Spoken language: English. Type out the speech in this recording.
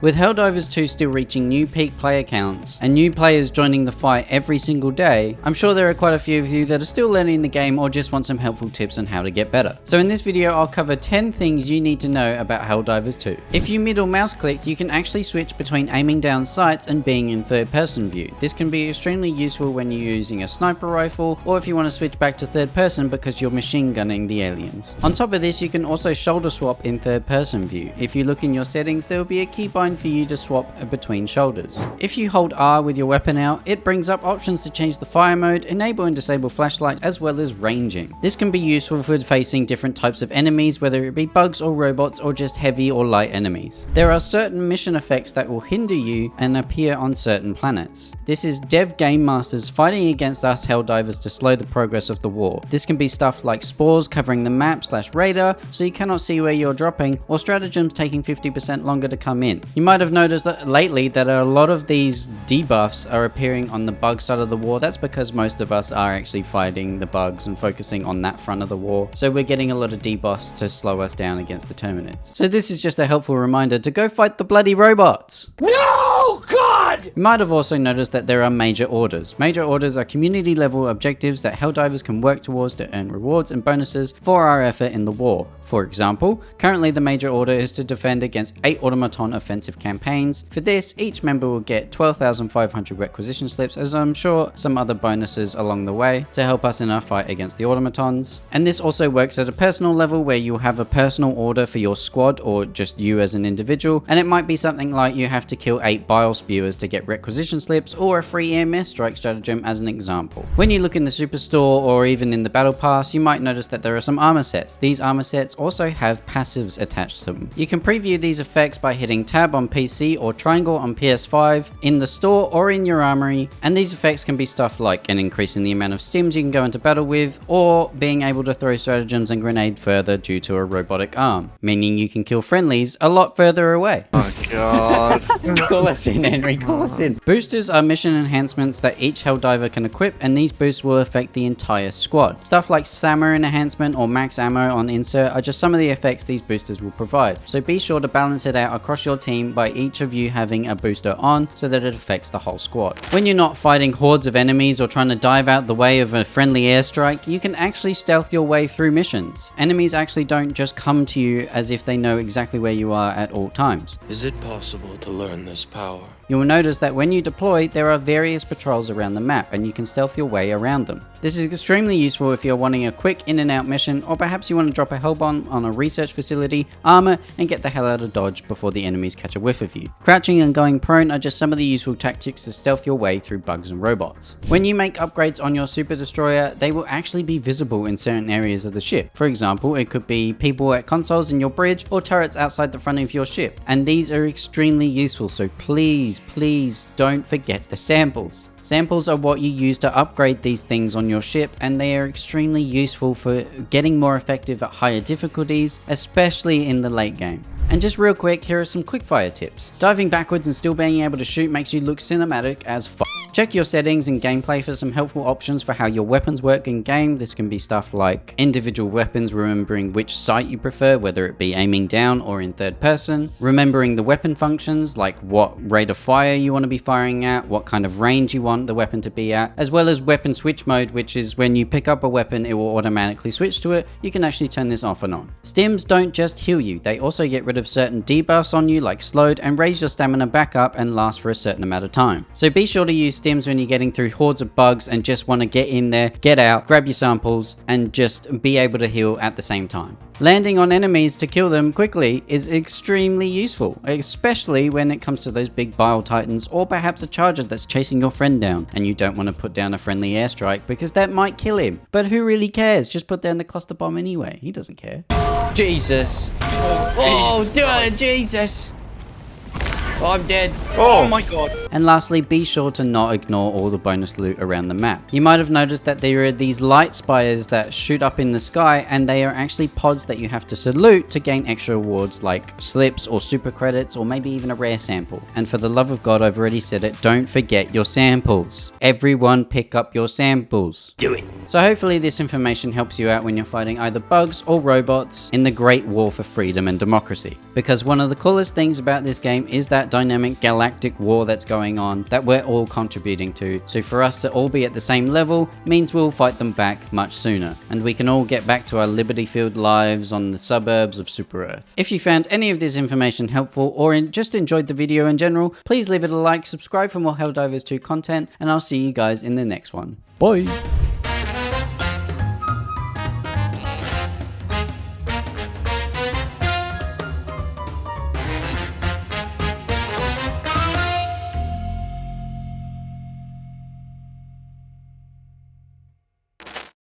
With Helldivers 2 still reaching new peak player counts and new players joining the fight every single day, I'm sure there are quite a few of you that are still learning the game or just want some helpful tips on how to get better. So in this video I'll cover 10 things you need to know about Helldivers 2. If you middle mouse click, you can actually switch between aiming down sights and being in third person view. This can be extremely useful when you're using a sniper rifle or if you want to switch back to third person because you're machine gunning the aliens. On top of this, you can also shoulder swap in third person view. If you look in your settings, there will be a keybind for you to swap between shoulders. If you hold R with your weapon out, it brings up options to change the fire mode, enable and disable flashlight, as well as ranging. This can be useful for facing different types of enemies, whether it be bugs or robots or just heavy or light enemies. There are certain mission effects that will hinder you and appear on certain planets. This is dev game masters fighting against us Helldivers to slow the progress of the war. This can be stuff like spores covering the map / radar so you cannot see where you're dropping, or stratagems taking 50% longer to come in. You might have noticed that lately that a lot of these debuffs are appearing on the bug side of the war. That's because most of us are actually fighting the bugs and focusing on that front of the war. So we're getting a lot of debuffs to slow us down against the Terminids. So this is just a helpful reminder to go fight the bloody robots. No, God! You might have also noticed that there are major orders. Major orders are community level objectives that Helldivers can work towards to earn rewards and bonuses for our effort in the war. For example, currently the major order is to defend against 8 automaton offensive campaigns. For this, each member will get 12,500 requisition slips, as I'm sure some other bonuses along the way to help us in our fight against the automatons. And this also works at a personal level where you'll have a personal order for your squad or just you as an individual, and it might be something like you have to kill 8 bile spewers to get requisition slips, or a free EMS strike stratagem as an example. When you look in the superstore or even in the battle pass, you might notice that there are some armor sets. These armor sets also have passives attached to them. You can preview these effects by hitting tab on PC or triangle on PS5 in the store or in your armory, and these effects can be stuff like an increase in the amount of stims you can go into battle with, or being able to throw stratagems and grenade further due to a robotic arm, meaning you can kill friendlies a lot further away. Oh god. Call us in, Henry, call us in. Boosters are mission enhancements that each Helldiver can equip, and these boosts will affect the entire squad. Stuff like stamina enhancement or max ammo on insert are just some of the effects these boosters will provide, so be sure to balance it out across your team by each of you having a booster on so that it affects the whole squad. When you're not fighting hordes of enemies or trying to dive out the way of a friendly airstrike, you can actually stealth your way through missions. Enemies actually don't just come to you as if they know exactly where you are at all times. Is it possible to learn this power? You will notice that when you deploy, there are various patrols around the map and you can stealth your way around them. This is extremely useful if you're wanting a quick in and out mission, or perhaps you want to drop a hell bomb on a research facility, armor, and get the hell out of dodge before the enemies catch a whiff of you. Crouching and going prone are just some of the useful tactics to stealth your way through bugs and robots. When you make upgrades on your super destroyer, they will actually be visible in certain areas of the ship. For example, it could be people at consoles in your bridge or turrets outside the front of your ship, and these are extremely useful, so please don't forget the samples. Samples are what you use to upgrade these things on your ship, and they are extremely useful for getting more effective at higher difficulties, especially in the late game. And just real quick, here are some quickfire tips. Diving backwards and still being able to shoot makes you look cinematic as f***. Check your settings and gameplay for some helpful options for how your weapons work in game. This can be stuff like individual weapons, remembering which sight you prefer, whether it be aiming down or in third person. Remembering the weapon functions, like what rate of fire you want to be firing at, what kind of range you want the weapon to be at, as well as weapon switch mode, which is when you pick up a weapon, it will automatically switch to it. You can actually turn this off and on. Stims don't just heal you, they also get rid of certain debuffs on you, like slowed, and raise your stamina back up and last for a certain amount of time. So be sure to use stims when you're getting through hordes of bugs and just want to get in there, get out, grab your samples, and just be able to heal at the same time. Landing on enemies to kill them quickly is extremely useful, especially when it comes to those big bile titans, or perhaps a charger that's chasing your friend down and you don't want to put down a friendly airstrike because that might kill him. But who really cares? Just put down the cluster bomb anyway. He doesn't care. Jesus. Oh, Jesus. Oh, I'm dead. Oh my god. And lastly, be sure to not ignore all the bonus loot around the map. You might have noticed that there are these light spires that shoot up in the sky, and they are actually pods that you have to salute to gain extra rewards like slips or super credits, or maybe even a rare sample. And for the love of God, I've already said it, don't forget your samples. Everyone pick up your samples. Do it. So hopefully this information helps you out when you're fighting either bugs or robots in the great war for freedom and democracy. Because one of the coolest things about this game is that that dynamic galactic war that's going on that we're all contributing to. So for us to all be at the same level means we'll fight them back much sooner, and we can all get back to our liberty-filled lives on the suburbs of Super Earth. If you found any of this information helpful or just enjoyed the video in general, please leave it a like, subscribe for more Helldivers 2 content, and I'll see you guys in the next one. Bye!